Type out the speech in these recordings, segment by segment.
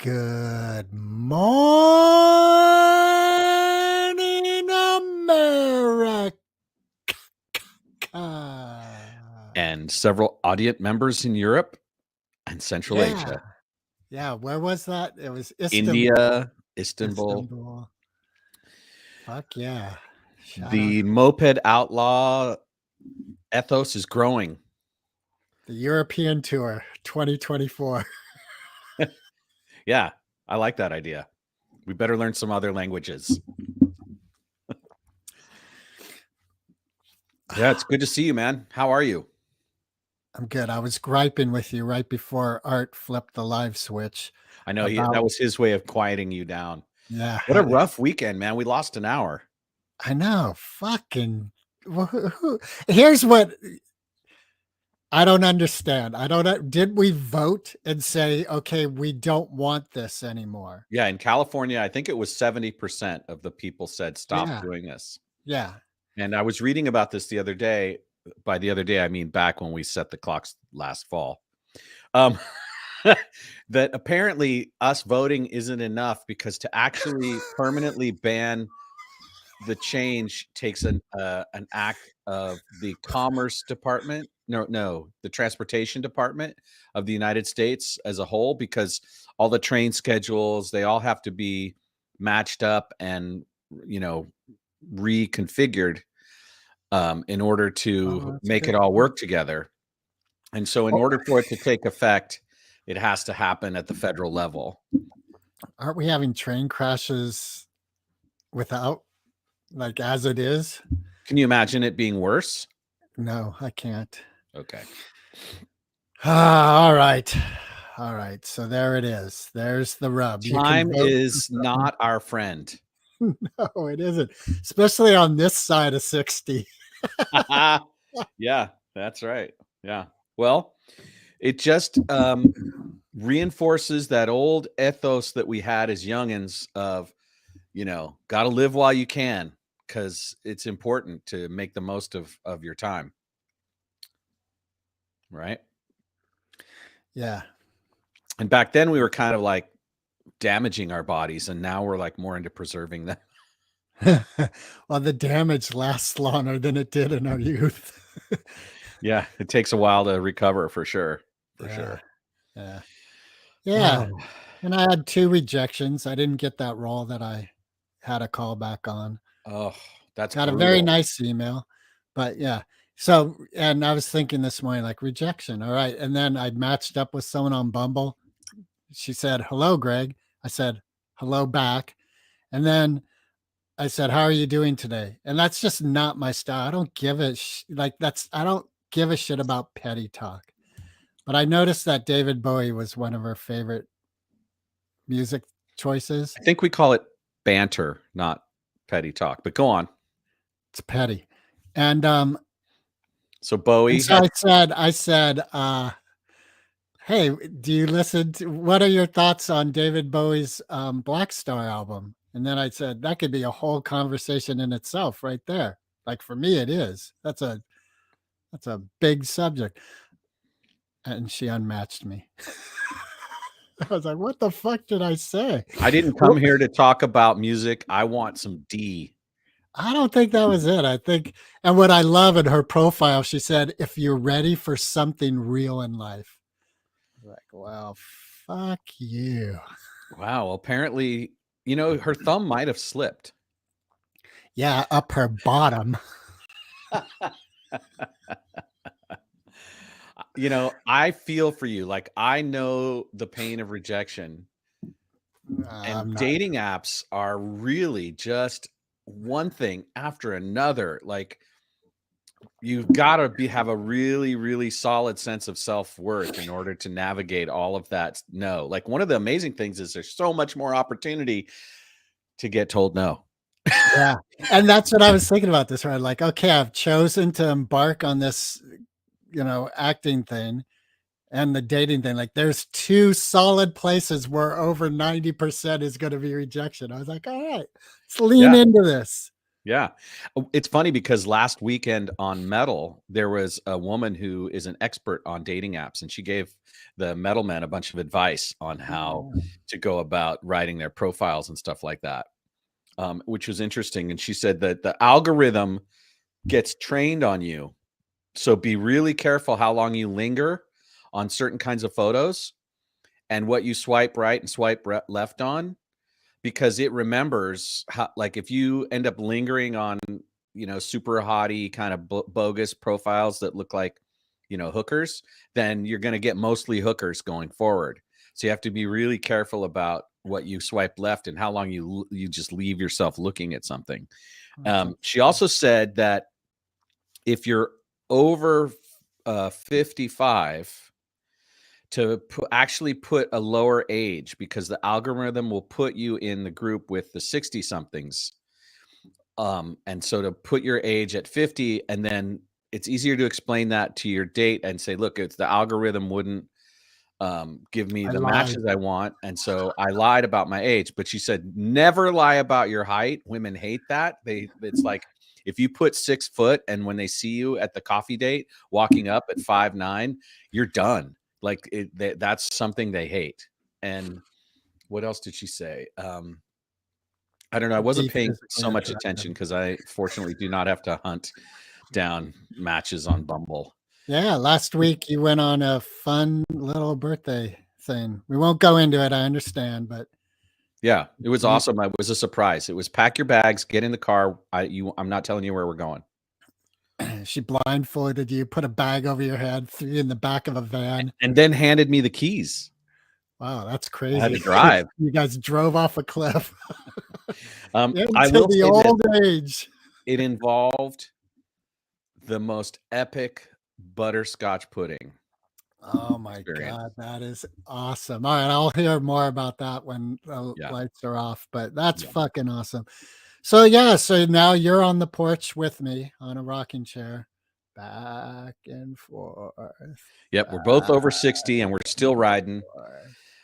Good morning, America. And several audience members in Europe and Central Asia. Yeah. Where was that? It was Istanbul. India, Istanbul. Istanbul. Fuck yeah. Shout out. The Moped Outlaw ethos is growing. The European tour 2024. Yeah, I like that idea. We better learn some other languages. Yeah, it's good to see you, man. How are you? I'm good. I was griping with you right before Art flipped the live switch. I know that was his way of quieting you down. Yeah. What a rough weekend, man. We lost an hour. I know. Fucking. Here's what I don't understand. Did we vote and say, okay, we don't want this anymore? Yeah, in California, I think it was 70% of the people said stop doing this. Yeah. And I was reading about this the other day. By the other day, I mean back when we set the clocks last fall. That apparently us voting isn't enough because to actually permanently ban the change takes an act of the Commerce Department. No, the Transportation Department of the United States as a whole, because all the train schedules, they all have to be matched up and, reconfigured in order to make it all work together. And so in order for it to take effect, it has to happen at the federal level. Aren't we having train crashes without, like, as it is? Can you imagine it being worse? No, I can't. Okay. All right. So there it is. There's the rub. Time is not our friend. No, it isn't. Especially on this side of 60. Yeah, that's right. Yeah. Well, it just reinforces that old ethos that we had as youngins of, got to live while you can, because it's important to make the most of your time. Right? Yeah. And back then we were kind of like damaging our bodies, and now we're like more into preserving them. Well, the damage lasts longer than it did in our youth. Yeah, it takes a while to recover for sure. Sure. Yeah. And I had 2 rejections. I didn't get that role that I had a call back on. Oh, that's got brutal. A very nice email. But yeah. So, and I was thinking this morning, like, rejection. All right. And then I matched up with someone on Bumble. She said, "Hello, Greg." I said, "Hello back." And then I said, "How are you doing today?" And that's just not my style. I don't give a I don't give a shit about petty talk. But I noticed that David Bowie was one of her favorite music choices. I think we call it banter, not petty talk. But go on. It's petty. And so Bowie. So I said, hey, do you what are your thoughts on David Bowie's Black Star album? And then I said, that could be a whole conversation in itself right there. Like, for me, it is. That's a big subject. And she unmatched me. I was like, what the fuck did I say? I didn't come here to talk about music. I want some D. I don't think that was it. I think, and what I love in her profile, she said, if you're ready for something real in life. Like, well, fuck you. Wow. Apparently, her thumb might have slipped. Yeah, up her bottom. I feel for you. Like, I know the pain of rejection. And dating apps are really just one thing after another. Like, you've got to have a really, really solid sense of self-worth in order to navigate all of that. No, like, one of the amazing things is there's so much more opportunity to get told no. Yeah. And that's what I was thinking about this, right? Like, okay, I've chosen to embark on this, acting thing and the dating thing. Like, there's 2 solid places where over 90% is going to be rejection. I was like, all right, let's lean into this. Yeah. It's funny because last weekend on Metal, there was a woman who is an expert on dating apps, and she gave the Metal men a bunch of advice on how to go about writing their profiles and stuff like that, which was interesting. And she said that the algorithm gets trained on you. So be really careful how long you linger on certain kinds of photos and what you swipe right and swipe left on, because it remembers how, like, if you end up lingering on, super hottie kind of bogus profiles that look like, hookers, then you're going to get mostly hookers going forward. So you have to be really careful about what you swipe left and how long you just leave yourself looking at something. She also said that if you're over 55, to actually put a lower age, because the algorithm will put you in the group with the 60 somethings. And so to put your age at 50, and then it's easier to explain that to your date and say, look, it's the algorithm wouldn't give me I the lied. matches I want. And so I lied about my age. But she said, never lie about your height. Women hate that. It's like, if you put 6 foot and when they see you at the coffee date walking up at 5'9", you're done. Like that's something they hate. And what else did she say? I don't know. I wasn't Be paying physically so much attractive. attention because I fortunately do not have to hunt down matches on Bumble. Yeah, last week you went on a fun little birthday thing. We won't go into it, I understand, but Yeah, it was you awesome. It was a surprise. It was pack your bags, get in the car. I'm not telling you where we're going. she blindfolded you, put a bag over your head, threw you in the back of a van. And then handed me the keys. Wow, that's I had crazy. to drive. You guys drove off a cliff I into will the say this. old age. It involved the most epic butterscotch pudding Oh my experience. god, that is awesome. All right, I'll hear more about that when the Yeah. lights are off, but that's Yeah. fucking awesome. So yeah, so now you're on the porch with me on a rocking chair, back and forth. Yep. We're both over 60 and we're still riding.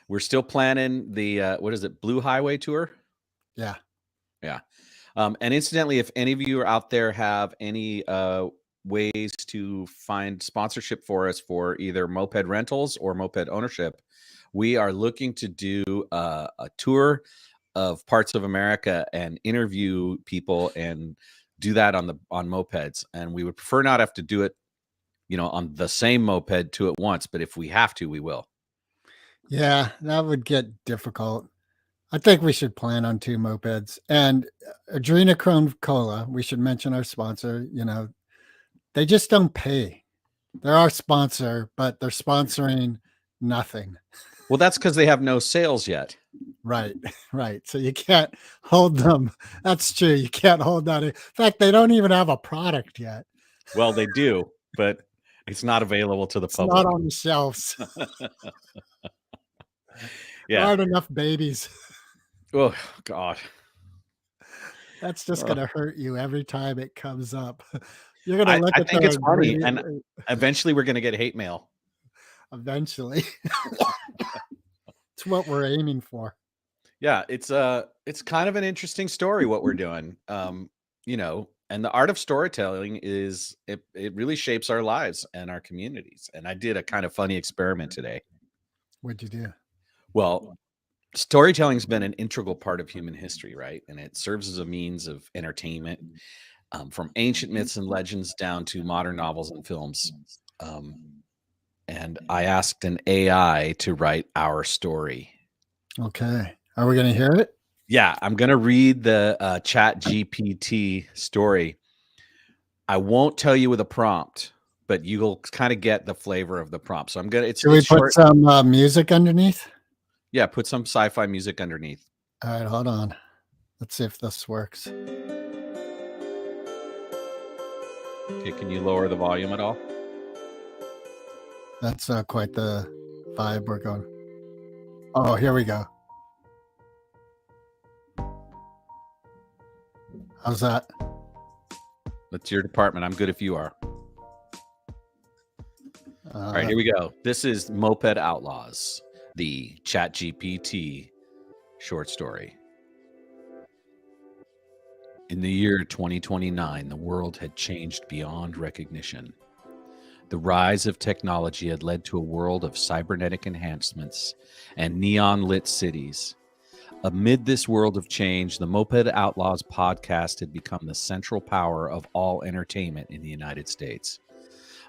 We're still planning the, what is it? Blue Highway tour. Yeah. Yeah. And incidentally, if any of you are out there have any ways to find sponsorship for us for either moped rentals or moped ownership, we are looking to do a tour of parts of America and interview people and do that on mopeds. And we would prefer not have to do it, on the same moped two at once. But if we have to, we will. Yeah, that would get difficult. I think we should plan on 2 mopeds and Adrenochrome Cola. We should mention our sponsor. They just don't pay. They're our sponsor, but they're sponsoring nothing. Well, that's because they have no sales yet. Right, right. So you can't hold them. That's true. You can't hold that. In fact, they don't even have a product yet. Well, they do, but it's not available to the It's public. not on the shelves. There Yeah. aren't enough babies. Oh, God. That's just going to hurt you every time it comes up. You're going to look I at think the it's funny, and ingredient eventually we're gonna get hate mail. eventually. It's what we're aiming for. Yeah, it's kind of an interesting story what we're doing. And the art of storytelling is it really shapes our lives and our communities. And I did a kind of funny experiment today. What'd you do? Well, storytelling's been an integral part of human history, right? And it serves as a means of entertainment, from ancient myths and legends down to modern novels and films. And I asked an AI to write our story. Okay. Are we going to hear it? Yeah, I'm going to read the Chat GPT story. I won't tell you with a prompt, but you'll kind of get the flavor of the prompt. So I'm going to, Should we it's put short. some music underneath? Yeah, put some sci-fi music underneath. All right, hold on. Let's see if this works. Okay, can you lower the volume at all? That's quite the vibe we're going. Oh, here we go. How's that? That's your department. I'm good if you are. All right, here we go. This is Moped Outlaws, the Chat GPT short story. In the year 2029, the world had changed beyond recognition. The rise of technology had led to a world of cybernetic enhancements and neon-lit cities. Amid this world of change, the Moped Outlaws podcast had become the central power of all entertainment in the United States.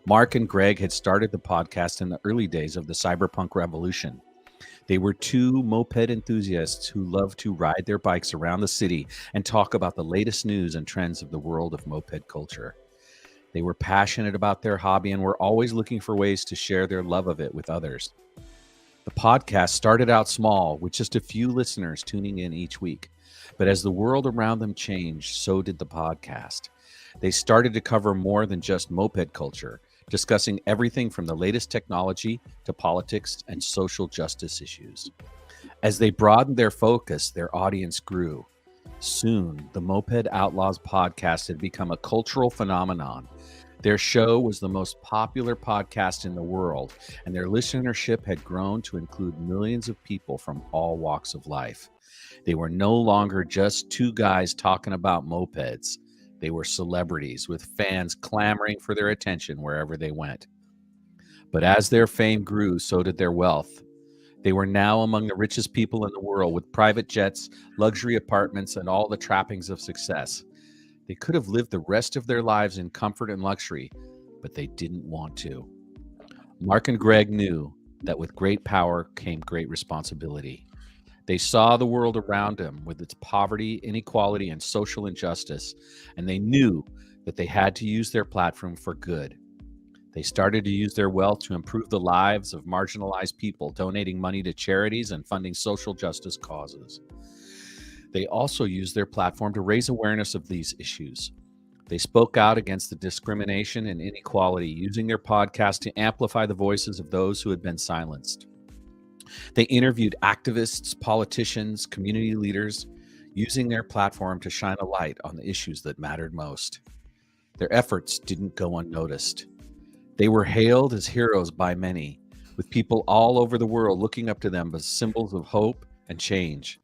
Marc and Greg had started the podcast in the early days of the cyberpunk revolution. They were two moped enthusiasts who loved to ride their bikes around the city and talk about the latest news and trends of the world of moped culture. They were passionate about their hobby and were always looking for ways to share their love of it with others. The podcast started out small, with just a few listeners tuning in each week. But as the world around them changed, so did the podcast. They started to cover more than just moped culture, discussing everything from the latest technology to politics and social justice issues. As they broadened their focus, their audience grew. Soon, the Moped Outlaws podcast had become a cultural phenomenon. Their show was the most popular podcast in the world, and their listenership had grown to include millions of people from all walks of life. They were no longer just two guys talking about mopeds. They were celebrities with fans clamoring for their attention wherever they went. But as their fame grew, so did their wealth. They were now among the richest people in the world, with private jets, luxury apartments, and all the trappings of success. They could have lived the rest of their lives in comfort and luxury, but they didn't want to. Marc and Greg knew that with great power came great responsibility. They saw the world around them with its poverty, inequality, and social injustice, and they knew that they had to use their platform for good. They started to use their wealth to improve the lives of marginalized people, donating money to charities and funding social justice causes. They also used their platform to raise awareness of these issues. They spoke out against the discrimination and inequality, using their podcast to amplify the voices of those who had been silenced. They interviewed activists, politicians, community leaders, using their platform to shine a light on the issues that mattered most. Their efforts didn't go unnoticed. They were hailed as heroes by many, with people all over the world looking up to them as symbols of hope and change.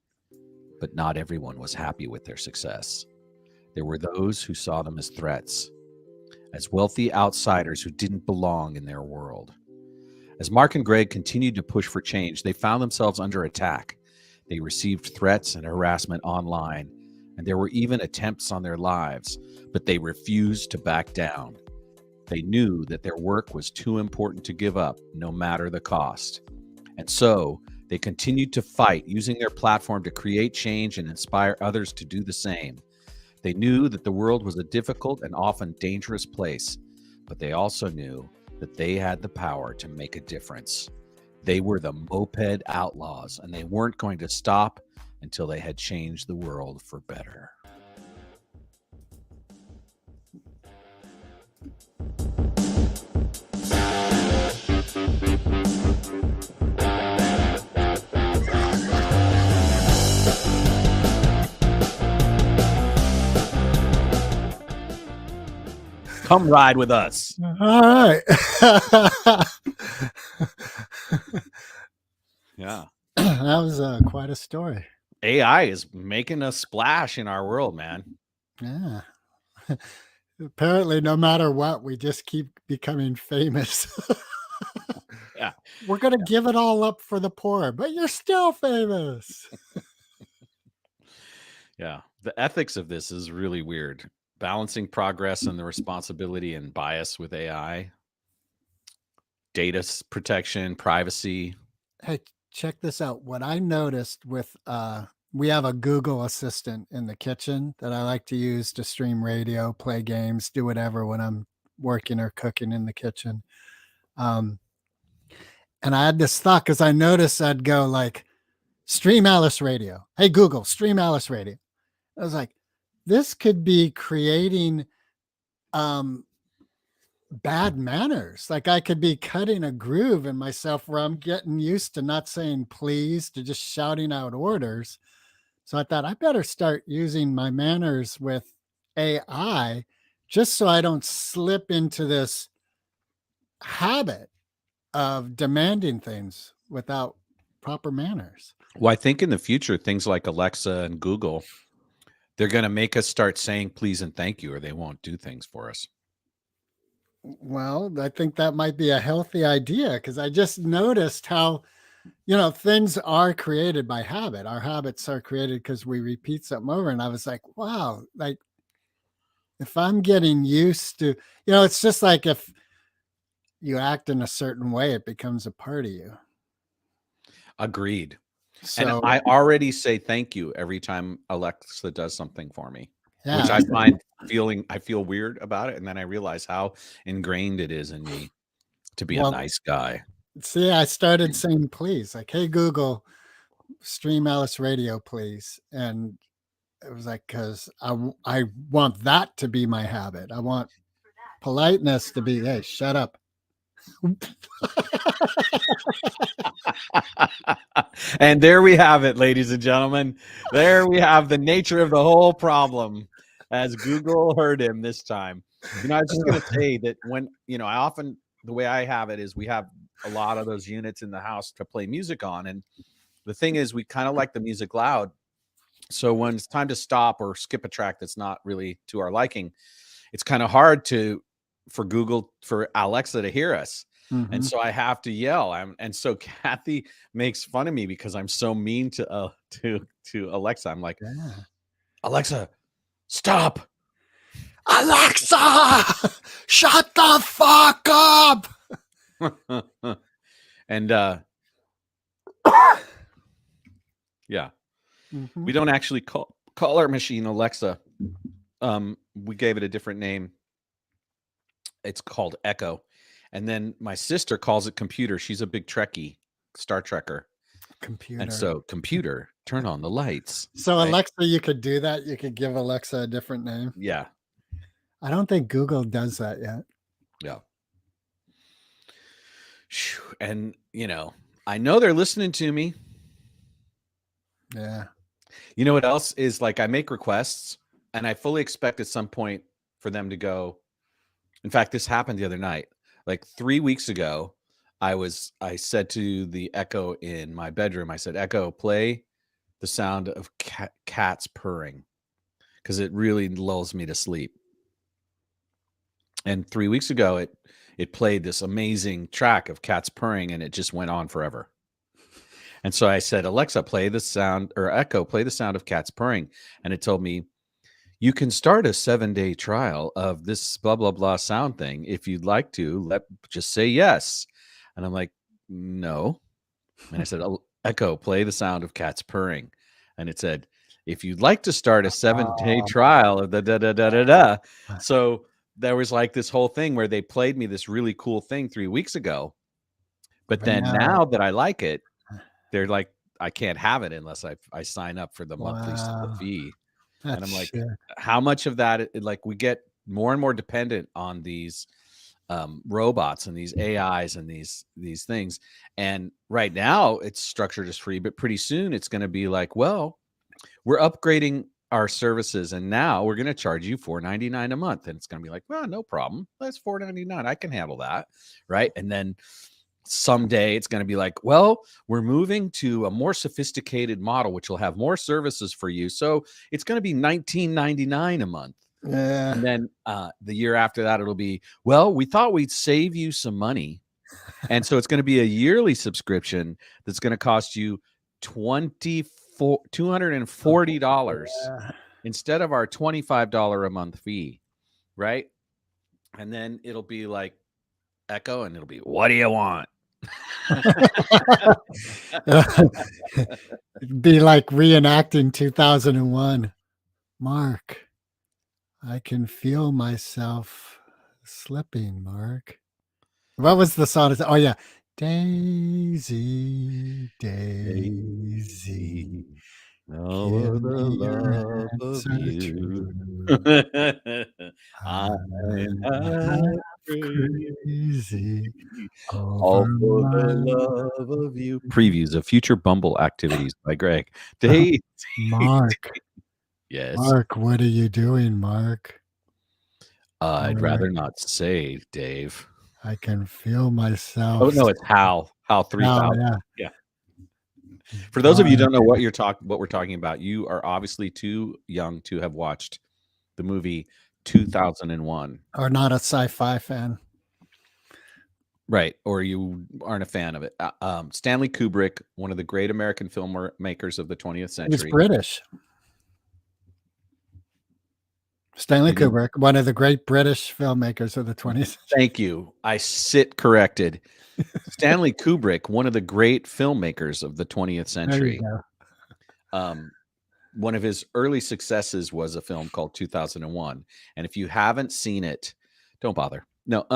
But not everyone was happy with their success. There were those who saw them as threats, as wealthy outsiders who didn't belong in their world. As Marc and Greg continued to push for change, they found themselves under attack. They received threats and harassment online, and there were even attempts on their lives, but they refused to back down. They knew that their work was too important to give up, no matter the cost. And so, they continued to fight, using their platform to create change and inspire others to do the same. They knew that the world was a difficult and often dangerous place, but they also knew that they had the power to make a difference. They were the Moped Outlaws, and they weren't going to stop until they had changed the world for better. Come ride with us. All right. Yeah. That was quite a story. AI is making a splash in our world, man. Yeah. Apparently, no matter what, we just keep becoming famous. Yeah. We're going to give it all up for the poor, but you're still famous. Yeah. The ethics of this is really weird. Balancing progress and the responsibility and bias with AI, data protection, privacy. Hey, check this out. What I noticed with we have a Google Assistant in the kitchen that I like to use to stream radio, play games, do whatever when I'm working or cooking in the kitchen. And I had this thought because I noticed I'd go like, stream Alice Radio. Hey, Google, stream Alice Radio. I was like, this could be creating bad manners. Like I could be cutting a groove in myself where I'm getting used to not saying please to just shouting out orders. So I thought I better start using my manners with AI just so I don't slip into this habit of demanding things without proper manners. Well, I think in the future, things like Alexa and Google, They're gonna make us start saying please and thank you, or they won't do things for us. Well, I think that might be a healthy idea because I just noticed how, things are created by habit. Our habits are created because we repeat something over. And I was like, wow, like if I'm getting used to, it's just like if you act in a certain way, it becomes a part of you. Agreed. And So, I already say thank you every time Alexa does something for me, which yeah. I find I feel weird about it, and then I realize how ingrained it is in me to be a Well, nice guy. see, I started saying please, like, hey, Google, stream Alice Radio, please. And it was like, because I want that to be my habit. I want politeness to be, hey, shut up. And there we have it, ladies and gentlemen. There we have the nature of the whole problem, as Google heard him this time. I was just going to say that when, I often, the way I have it is we have a lot of those units in the house to play music on. And the thing is, we kind of like the music loud. So when it's time to stop or skip a track that's not really to our liking, it's kind of hard for Alexa to hear us. And so I have to yell. And so Kathy makes fun of me because I'm so mean to Alexa. I'm like, Yeah. Alexa, stop. Alexa, shut the fuck up. And yeah, we don't actually call our machine Alexa. We gave it a different name. It's called Echo. And then my sister calls it computer. She's a big Trekkie, Star Trekker. Computer. And so, computer, turn on the lights. So right? Alexa, you could do that. You could give Alexa a different name. Yeah. I don't think Google does that yet. Yeah. And, I know they're listening to me. Yeah. You know what else is like I make requests and I fully expect at some point for them to go. In fact, this happened the other night. Like 3 weeks ago, I said to the Echo in my bedroom, I said, Echo, play the sound of cats purring because it really lulls me to sleep. And 3 weeks ago, it played this amazing track of cats purring, and it just went on forever. And so I said, Alexa, play the sound, or Echo, play the sound of cats purring. And it told me, you can start a 7-day trial of this blah, blah, blah sound thing. If you'd like to, just say yes. And I'm like, no. And I said, Echo, play the sound of cats purring. And it said, if you'd like to start a 7-day trial of the da-da-da-da-da. So there was like this whole thing where they played me this really cool thing 3 weeks ago. But then now that I like it, they're like, I can't have it unless I sign up for the monthly fee. And I'm like, how much of that, like we get more and more dependent on these robots and these AIs and these things. And right now it's structured as free, but pretty soon it's going to be like, well, we're upgrading our services and now we're going to charge you $4.99 a month. And it's going to be like, well, no problem. That's $4.99. I can handle that. Right. And then someday it's going to be like, well, we're moving to a more sophisticated model, which will have more services for you. So it's going to be $19.99 a month. Yeah. And then the year after that, it'll be, well, we thought we'd save you some money. And so it's going to be a yearly subscription that's going to cost you $240 instead of our $25 a month fee. Right. And then it'll be like Echo and it'll be, what do you want? It'd be like reenacting 2001. Mark, I can feel myself slipping, Mark. What was the song? Oh, yeah. Daisy, Daisy. Oh, the love of you. I'm crazy. All for the love of you. Previews of future Bumble activities by Greg. Dave. Mark. Yes. Mark, what are you doing, Mark? I'd rather not say, Dave. I can feel myself. Oh, no, it's Hal. Hal 3000. Oh, yeah. Yeah. For those of you who don't know what we're talking about, you are obviously too young to have watched the movie 2001. Or not a sci-fi fan. Right, or you aren't a fan of it. Stanley Kubrick, one of the great American filmmakers of the 20th He was century. British. Stanley Kubrick, one of the great British filmmakers of the 20th century. Thank you. I sit corrected. Stanley Kubrick, one of the great filmmakers of the 20th century. There you go. One of his early successes was a film called 2001. And if you haven't seen it, don't bother. No,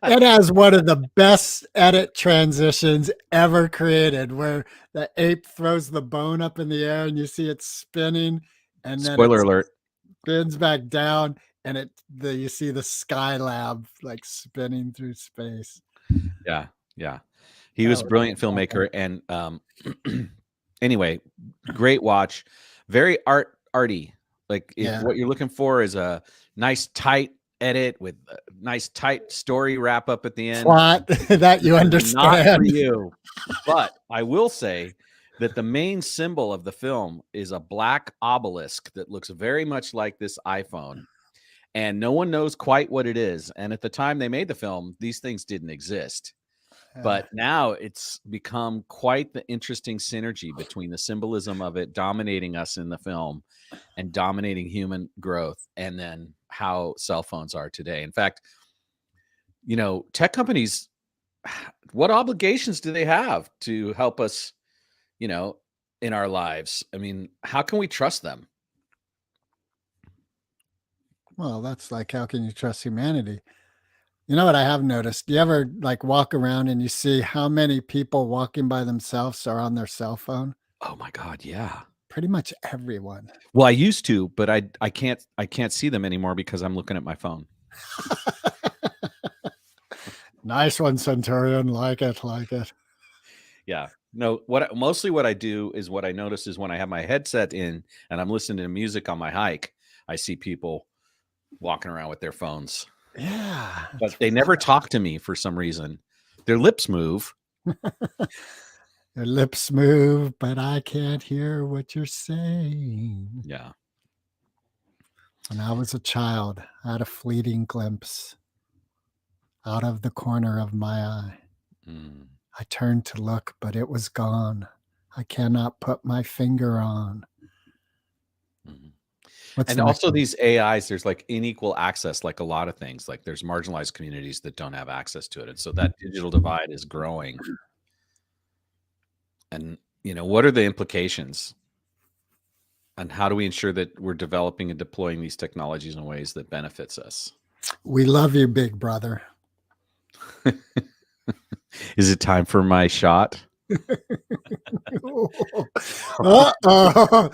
it has one of the best edit transitions ever created, where the ape throws the bone up in the air and you see it spinning, and then spoiler alert, spins back down, and you see the Skylab like spinning through space. Yeah. He was a brilliant filmmaker, and anyway, great watch. Very arty. Like if what you're looking for is a nice tight edit with a nice tight story wrap up at the end, plot that you understand. Not for you. But I will say that the main symbol of the film is a black obelisk that looks very much like this iPhone, and no one knows quite what it is. And at the time they made the film, these things didn't exist. But now it's become quite the interesting synergy between the symbolism of it dominating us in the film and dominating human growth, and then how cell phones are today. In fact, tech companies, what obligations do they have to help us, in our lives? I mean, how can we trust them? Well, that's like, how can you trust humanity? You know what I have noticed? Do you ever like walk around and you see how many people walking by themselves are on their cell phone? Oh my God, yeah. Pretty much everyone. Well, I used to, but I can't see them anymore because I'm looking at my phone. Nice one, Centurion. Like it. Yeah. No, mostly what I do is, what I notice is when I have my headset in and I'm listening to music on my hike, I see people walking around with their phones. Yeah. But they never talk to me for some reason. Their lips move. Their lips move, but I can't hear what you're saying. Yeah. When I was a child, I had a fleeting glimpse out of the corner of my eye. I turned to look, but it was gone. I cannot put my finger on. And also these AIs, there's like unequal access, like a lot of things. Like there's marginalized communities that don't have access to it. And so that digital divide is growing. And, what are the implications? And how do we ensure that we're developing and deploying these technologies in ways that benefits us? We love you, big brother. Is it time for my shot? Uh-oh.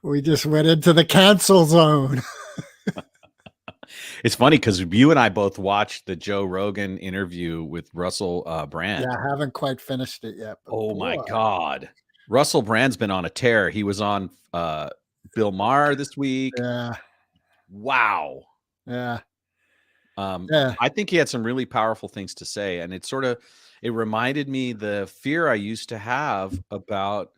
We just went into the cancel zone. It's funny because you and I both watched the Joe Rogan interview with Russell Brand. Yeah, I haven't quite finished it yet. Oh my God. Russell Brand's been on a tear. He was on Bill Maher this week. Yeah. Wow. Yeah. I think he had some really powerful things to say. And it reminded me the fear I used to have about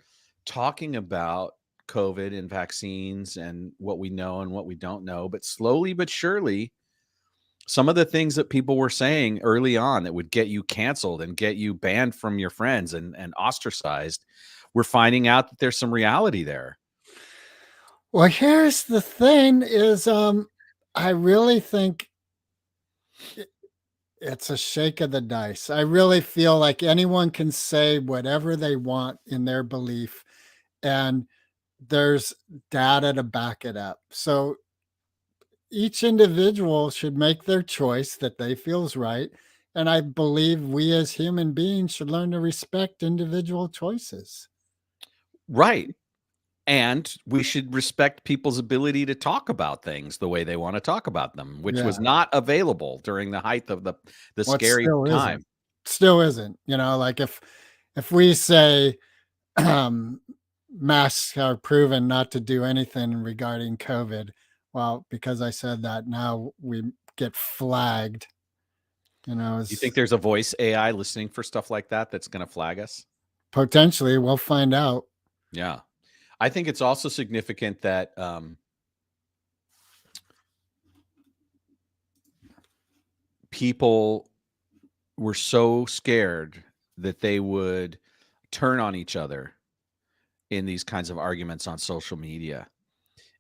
talking about COVID and vaccines and what we know and what we don't know. But slowly but surely, some of the things that people were saying early on that would get you canceled and get you banned from your friends and ostracized, we're finding out that there's some reality there. Well, here's the thing is, I really think it's a shake of the dice. I really feel like anyone can say whatever they want in their belief, and there's data to back it up. So each individual should make their choice that they feel is right. And I believe we as human beings should learn to respect individual choices. Right. And we should respect people's ability to talk about things the way they want to talk about them, which was not available during the height of the scary time. Still isn't, like if we say masks are proven not to do anything regarding COVID, well, because I said that, now we get flagged. You know, You think there's a voice AI listening for stuff like that that's going to flag us? potentially we'll find out. Yeah. I think it's also significant that people were so scared that they would turn on each other in these kinds of arguments on social media.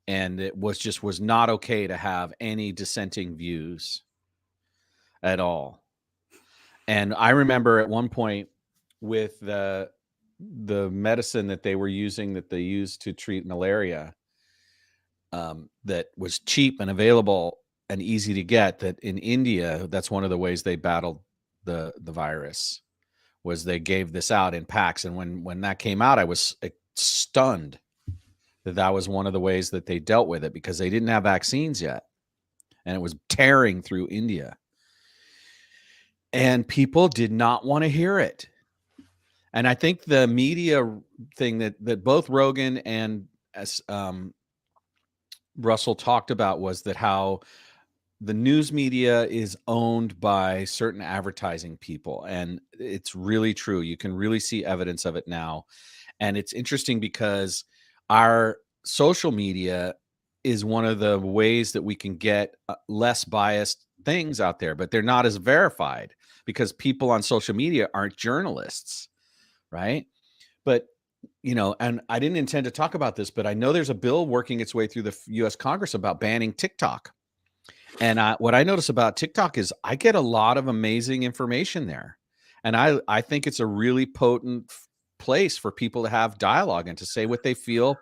And it was not okay to have any dissenting views at all. And I remember at one point with the medicine that they were using, that they used to treat malaria, that was cheap and available and easy to get, that in India, that's one of the ways they battled the virus, was they gave this out in packs. And when that came out, I was stunned that was one of the ways that they dealt with it, because they didn't have vaccines yet. And it was tearing through India. And people did not want to hear it. And I think the media thing that both Rogan and Russell talked about was that how the news media is owned by certain advertising people. And it's really true. You can really see evidence of it now. And it's interesting because our social media is one of the ways that we can get less biased things out there, but they're not as verified because people on social media aren't journalists, right? But, you know, and I didn't intend to talk about this, but I know there's a bill working its way through the US Congress about banning TikTok. And what I notice about TikTok is I get a lot of amazing information there. And I think it's a really potent place for people to have dialogue and to say what they feel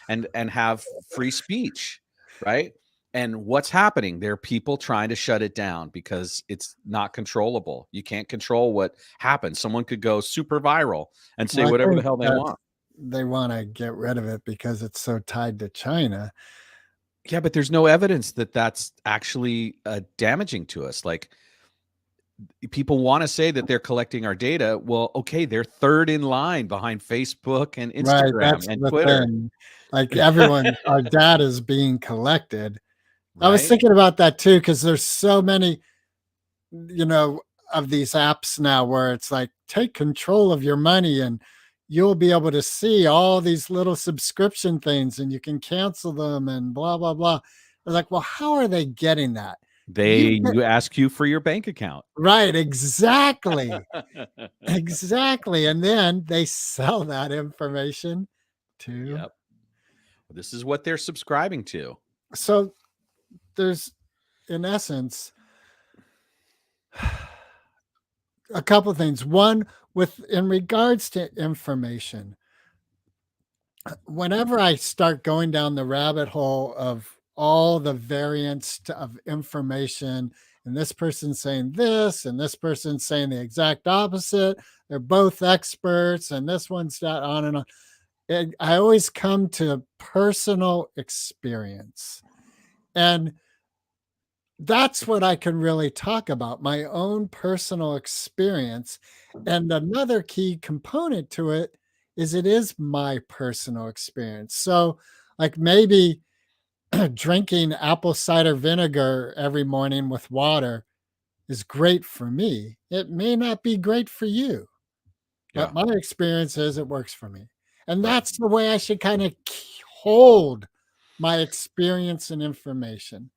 and have free speech, right? And what's happening? There are people trying to shut it down because it's not controllable. You can't control what happens. Someone could go super viral and say Well, I whatever the think hell they that want. they want to get rid of it because it's so tied to China. Yeah, but there's no evidence that that's actually damaging to us. Like, people want to say that they're collecting our data. Well, okay, they're third in line behind Facebook and Right, Instagram that's and the Twitter, thing. Like, everyone, our data is being collected. I was right? thinking about that too, because there's so many, you know, of these apps now where it's like, take control of your money and you'll be able to see all these little subscription things and you can cancel them and blah, blah, blah. I was like, well, how are they getting that? You get You ask you for your bank account. right, exactly. Exactly. And then they sell that information to. Yep. This is what they're subscribing to. So there's, in essence, a couple things. One, with in regards to information, whenever I start going down the rabbit hole of all the variants of information, and this person's saying this, and this person's saying the exact opposite, they're both experts, and this one's that, on and on. I always come to personal experience. And that's what I can really talk about, my own personal experience. And another key component to it is my personal experience. So, like, maybe drinking apple cider vinegar every morning with water is great for me. It may not be great for you, Yeah, but my experience is it works for me. And right. that's the way I should kind of hold my experience and information.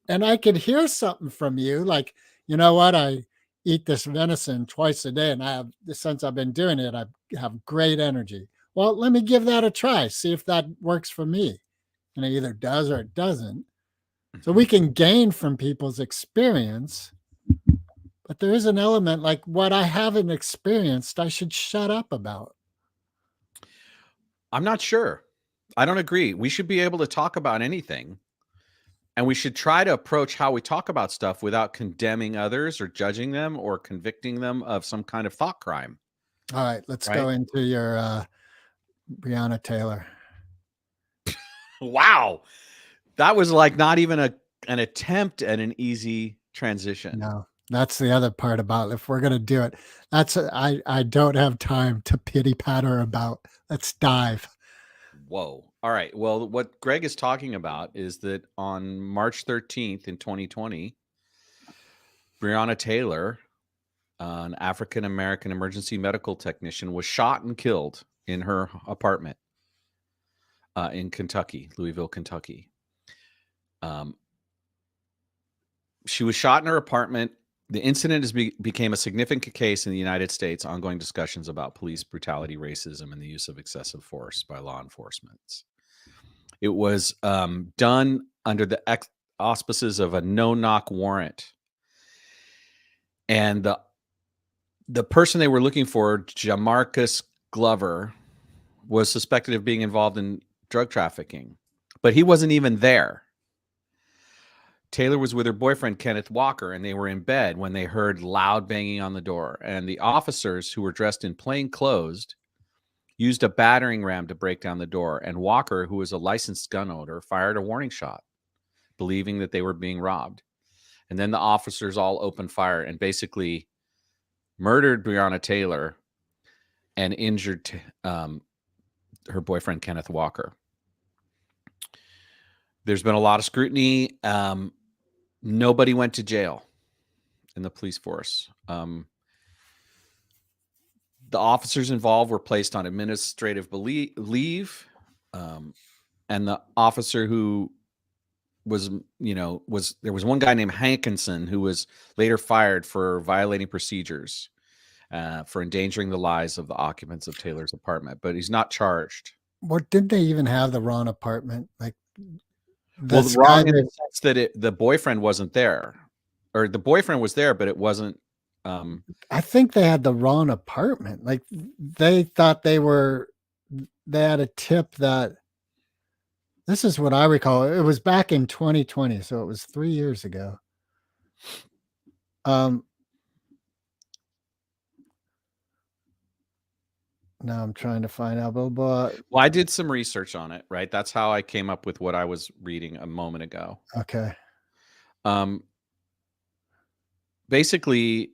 And I could hear something from you like, you know what? I eat this venison twice a day, and I have, since I've been doing it, I have great energy. Well, let me give that a try, see if that works for me. And it either does or it doesn't. So Mhm. we can gain from people's experience, but there is an element like what I haven't experienced, I should shut up about. I'm not sure. I don't agree. We should be able to talk about anything, and we should try to approach how we talk about stuff without condemning others or judging them or convicting them of some kind of thought crime, All right, let's right? go into your Breonna Taylor. Wow. That was like not even an attempt at an easy transition. No, that's the other part about if we're gonna do it. I don't have time to pity patter about. Let's dive. Whoa. All right. Well, what Greg is talking about is that on March 13th in 2020, Breonna Taylor an African American emergency medical technician, was shot and killed in her apartment in Kentucky, Louisville, Kentucky. She was shot in her apartment. The incident became a significant case in the United States. Ongoing discussions about police brutality, racism, and the use of excessive force by law enforcement. It was done under the auspices of a no-knock warrant, and the person they were looking for, Jamarcus Glover, was suspected of being involved in drug trafficking, but he wasn't even there. Taylor was with her boyfriend, Kenneth Walker, and they were in bed when they heard loud banging on the door. And the officers, who were dressed in plain clothes, used a battering ram to break down the door. And Walker, who was a licensed gun owner, fired a warning shot, believing that they were being robbed. And then the officers all opened fire and basically murdered Breonna Taylor and injured her boyfriend, Kenneth Walker. There's been a lot of scrutiny. Nobody went to jail in the police force. The officers involved were placed on administrative leave. And the officer who was there was one guy named Hankinson who was later fired for violating procedures, for endangering the lives of the occupants of Taylor's apartment, but he's not charged. Well, did they even have the wrong apartment? Like, well, wrong in the sense that the boyfriend wasn't there, or the boyfriend was there, but it wasn't. I think they had the wrong apartment. Like, they thought they had a tip that, this is what I recall. It was back in 2020, so it was 3 years ago. Now I'm trying to find out. But well, I did some research on it, right? That's how I came up with what I was reading a moment ago. Okay. Basically,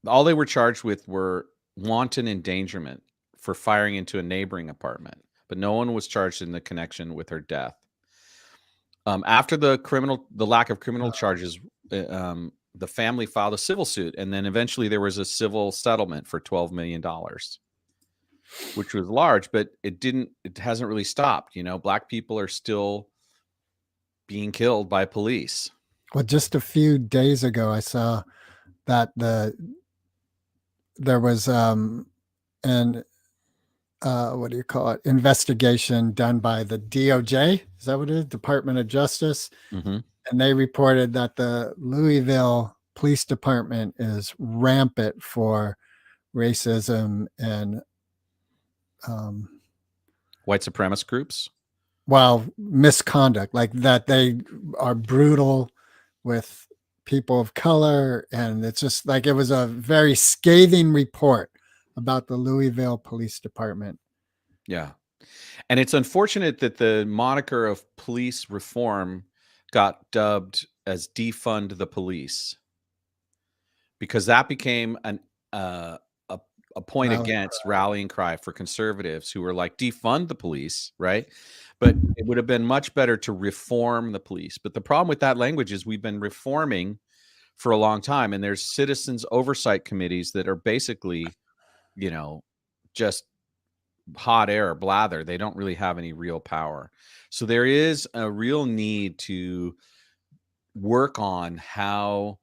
all they were charged with were wanton endangerment for firing into a neighboring apartment, but no one was charged in the connection with her death. After the lack of criminal charges, the family filed a civil suit, and then eventually there was a civil settlement for $12 million. Which was large, but it hasn't really stopped. Black people are still being killed by police. Well, just a few days ago, I saw that there was what do you call it? Investigation done by the DOJ. Is that what it is? Department of Justice. Mm-hmm. And they reported that the Louisville Police Department is rampant for racism and white supremacist groups. Well, misconduct, like that they are brutal with people of color. And it's just like, it was a very scathing report about the Louisville Police Department. Yeah. And it's unfortunate that the moniker of police reform got dubbed as defund the police, because that became a point against rallying cry for conservatives who were like, defund the police, right? But it would have been much better to reform the police. But the problem with that language is we've been reforming for a long time, and there's citizens oversight committees that are basically, just hot air blather. They don't really have any real power. So there is a real need to work on how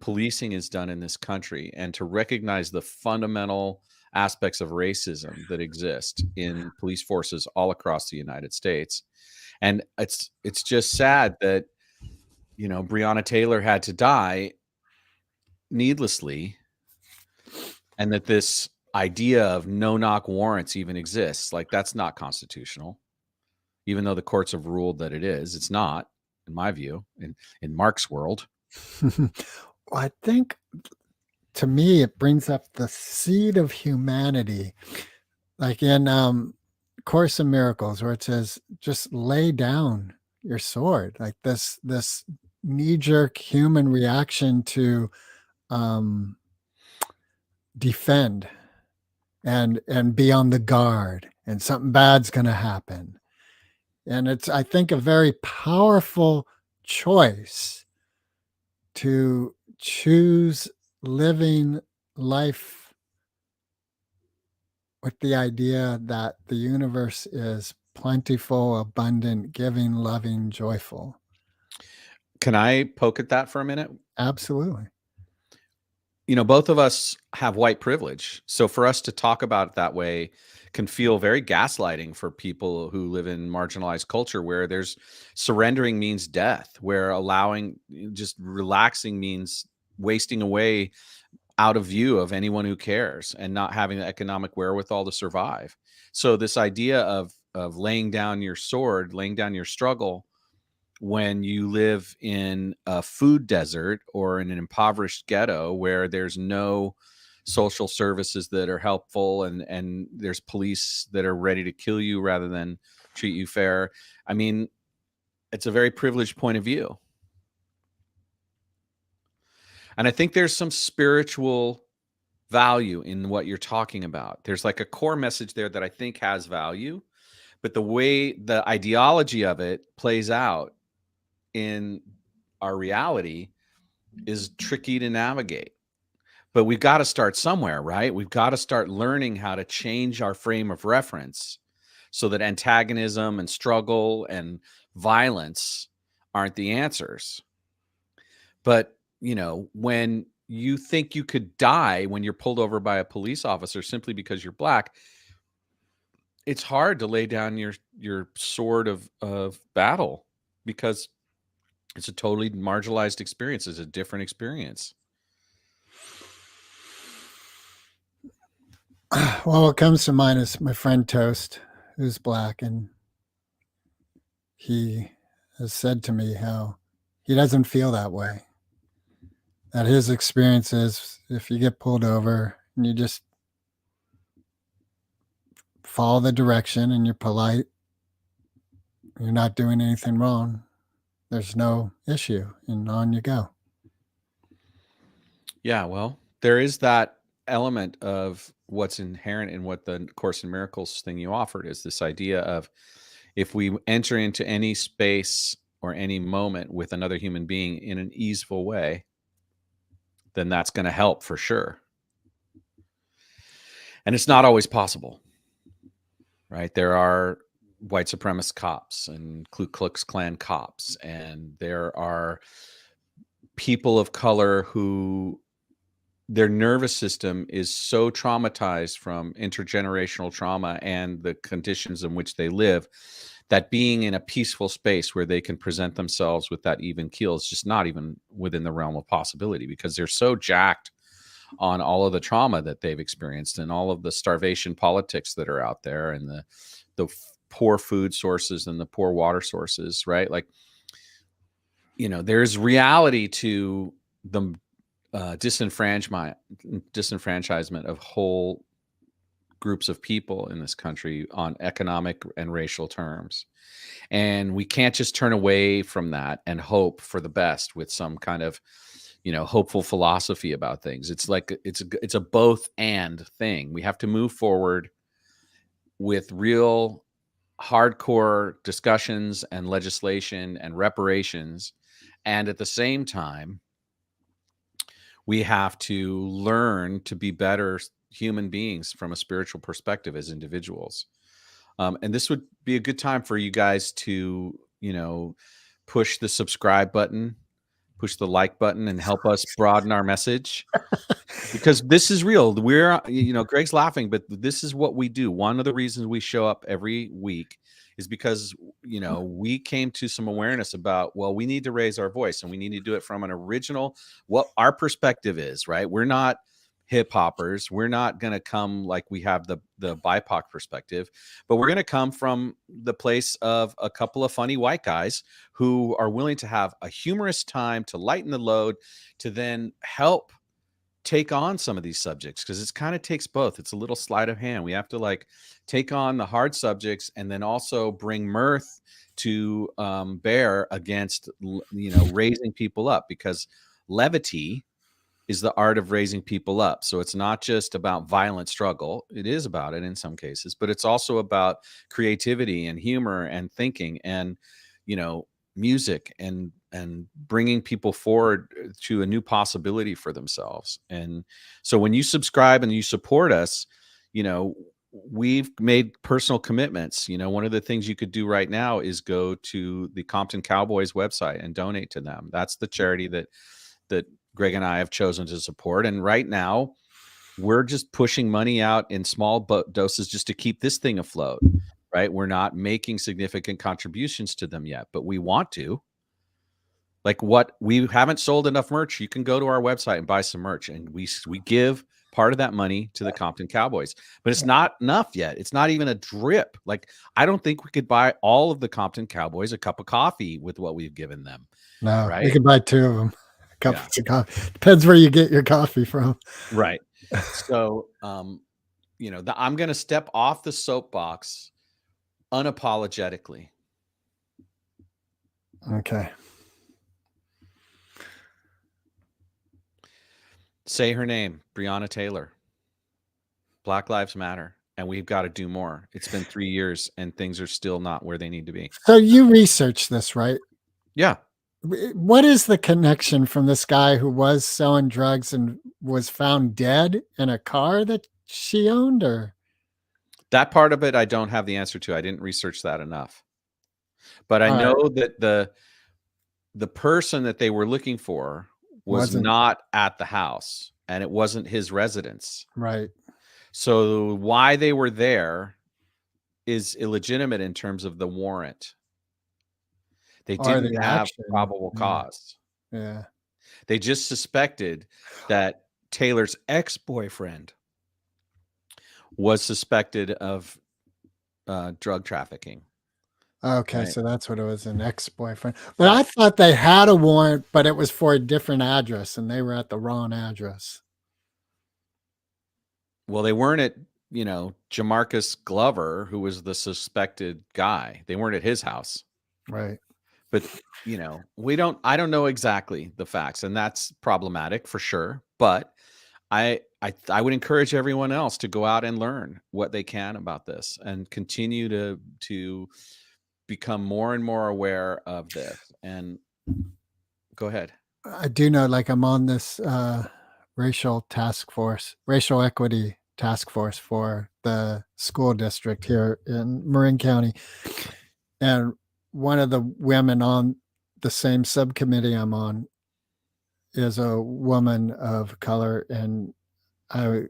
policing is done in this country, and to recognize the fundamental aspects of racism that exist in police forces all across the United States. And it's just sad that, Breonna Taylor had to die needlessly, and that this idea of no-knock warrants even exists. Like, that's not constitutional, even though the courts have ruled that it is. It's not, in my view, in Marc's world. I think, to me, it brings up the seed of humanity, like in Course in Miracles, where it says, just lay down your sword. Like this knee-jerk human reaction to defend and be on the guard, and something bad's going to happen. And it's, I think, a very powerful choice to choose living life with the idea that the universe is plentiful, abundant, giving, loving, joyful. Can I poke at that for a minute? Absolutely. Both of us have white privilege. So for us to talk about it that way can feel very gaslighting for people who live in marginalized culture, where there's surrendering means death, where just relaxing means wasting away out of view of anyone who cares and not having the economic wherewithal to survive. So this idea of laying down your sword, laying down your struggle when you live in a food desert or in an impoverished ghetto where there's no social services that are helpful, and there's police that are ready to kill you rather than treat you fair. I mean, it's a very privileged point of view. And I think there's some spiritual value in what you're talking about. There's like a core message there that I think has value, but the way the ideology of it plays out in our reality is tricky to navigate. But we've got to start somewhere, right? We've got to start learning how to change our frame of reference so that antagonism and struggle and violence aren't the answers. But, when you think you could die when you're pulled over by a police officer simply because you're Black, it's hard to lay down your sword of battle, because it's a totally marginalized experience. It's a different experience. Well, what comes to mind is my friend Toast, who's Black, and he has said to me how he doesn't feel that way. That his experience is, if you get pulled over and you just follow the direction and you're polite, you're not doing anything wrong, there's no issue, and on you go. Yeah, well, there is that element of what's inherent in what the Course in Miracles thing you offered is this idea of, if we enter into any space or any moment with another human being in an easeful way, then that's going to help for sure. And it's not always possible, right? There are white supremacist cops and Ku Klux Klan cops, and there are people of color who their nervous system is so traumatized from intergenerational trauma and the conditions in which they live, that being in a peaceful space where they can present themselves with that even keel is just not even within the realm of possibility, because they're so jacked on all of the trauma that they've experienced and all of the starvation politics that are out there, and the poor food sources and the poor water sources, right? Like, there's reality to the disenfranchisement of whole groups of people in this country on economic and racial terms. And we can't just turn away from that and hope for the best with some kind of, hopeful philosophy about things. It's like, it's a both and thing. We have to move forward with real hardcore discussions and legislation and reparations. And at the same time, we have to learn to be better human beings from a spiritual perspective as individuals. And this would be a good time for you guys to, push the subscribe button, push the like button, and help us broaden our message. Because this is real. We're, Greg's laughing, but this is what we do. One of the reasons we show up every week is because, we came to some awareness about, well, we need to raise our voice, and we need to do it from an original, what our perspective is, right? We're not hip hoppers. We're not going to come like we have the BIPOC perspective, but we're going to come from the place of a couple of funny white guys who are willing to have a humorous time to lighten the load, to then help take on some of these subjects, because it's kind of takes both. It's a little sleight of hand. We have to like take on the hard subjects and then also bring mirth to bear against, raising people up, because levity is the art of raising people up. So it's not just about violent struggle. It is about it in some cases, but it's also about creativity and humor and thinking and, music and bringing people forward to a new possibility for themselves. And so when you subscribe and you support us, we've made personal commitments. One of the things you could do right now is go to the Compton Cowboys website and donate to them. That's the charity that Greg and I have chosen to support. And right now, we're just pushing money out in small doses just to keep this thing afloat, right? We're not making significant contributions to them yet, but we want to. Like, we haven't sold enough merch. You can go to our website and buy some merch, and we give part of that money to the Compton Cowboys, but it's not enough yet. It's not even a drip. Like, I don't think we could buy all of the Compton Cowboys a cup of coffee with what we've given them. No, right? You can buy 2 of them. Cups of coffee. Depends where you get your coffee from. Right. So, I'm going to step off the soapbox unapologetically. Okay. Say her name, Breonna Taylor. Black Lives Matter, and we've got to do more. It's been 3 years, and things are still not where they need to be. So you researched this, right? Yeah. What is the connection from this guy who was selling drugs and was found dead in a car that she owned, or? That part of it, I don't have the answer to. I didn't research that enough. But I know that the person that they were looking for was not at the house, and it wasn't his residence. Right. So why they were there is illegitimate in terms of the warrant. They didn't have probable cause. Yeah. They just suspected that Taylor's ex-boyfriend was suspected of drug trafficking. Okay, so that's what it was, an ex-boyfriend. But I thought they had a warrant, but it was for a different address, and they were at the wrong address. Well, they weren't at, Jamarcus Glover, who was the suspected guy. They weren't at his house. Right. But, I don't know exactly the facts, and that's problematic for sure. But I would encourage everyone else to go out and learn what they can about this and continue to become more and more aware of this. And go ahead. I do know, like, I'm on this racial equity task force for the school district here in Marin County. And one of the women on the same subcommittee I'm on is a woman of color, and I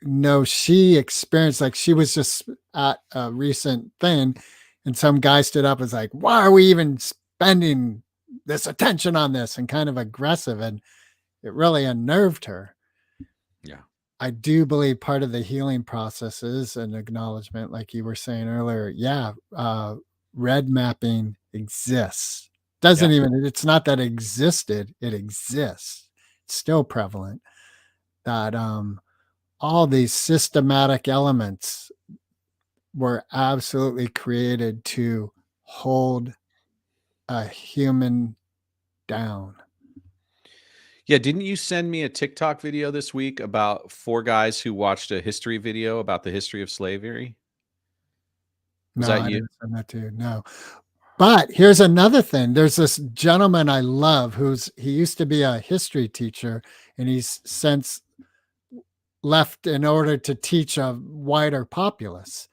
know she experienced, like, she was just at a recent thing, and some guy stood up and was like, "Why are we even spending this attention on this?" and kind of aggressive, and it really unnerved her. Yeah. I do believe part of the healing process is an acknowledgement, like you were saying earlier. Yeah, red mapping exists. Doesn't even, it's not that it existed, it exists. It's still prevalent. That all these systematic elements were absolutely created to hold a human down. Yeah, didn't you send me a TikTok video this week about 4 guys who watched a history video about the history of slavery? Was that I you? didn't send that to you. No. But here's another thing. There's this gentleman I love he used to be a history teacher, and he's since left in order to teach a wider populace,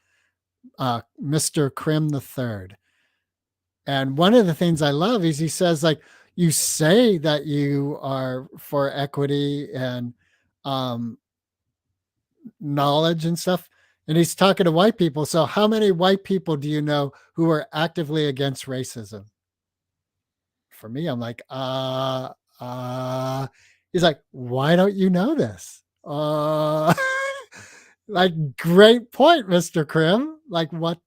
Mr. Krim III. And one of the things I love is he says, like, you say that you are for equity and knowledge and stuff, and he's talking to white people. So how many white people do you know who are actively against racism? For me, I'm like, he's like, why don't you know this? Like, great point, Mr. Krim. Like, what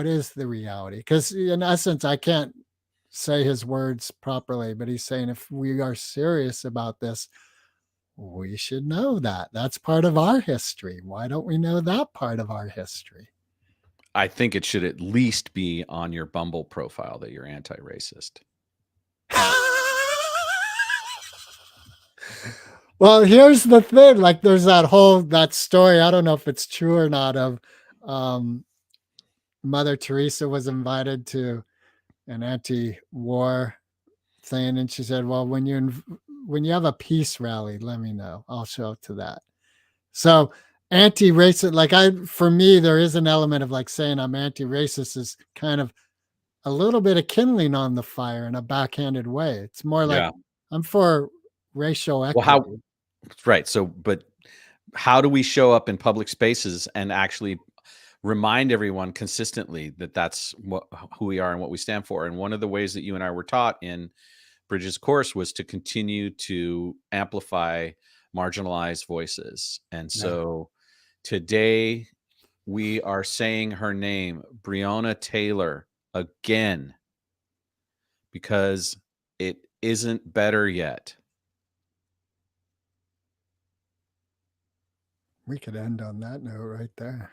is the reality? Because in essence, I can't say his words properly, but he's saying if we are serious about this, we should know that. That's part of our history. Why don't we know that part of our history? I think it should at least be on your Bumble profile that you're anti-racist. Well, here's the thing. Like, there's that story. I don't know if it's true or not, of Mother Teresa was invited to an anti-war thing, and she said, "Well, when you have a peace rally, let me know. I'll show up to that." So anti-racist, like for me, there is an element of like saying I'm anti-racist is kind of a little bit of kindling on the fire in a backhanded way. It's more like Yeah. I'm for racial Well, how equity. right, so but how do we show up in public spaces and actually remind everyone consistently that that's who we are and what we stand for? And one of the ways that you and I were taught in Bridget's course was to continue to amplify marginalized voices. And Yeah, so today we are saying her name, Breonna Taylor, again, because it isn't better yet. we could end on that note right there.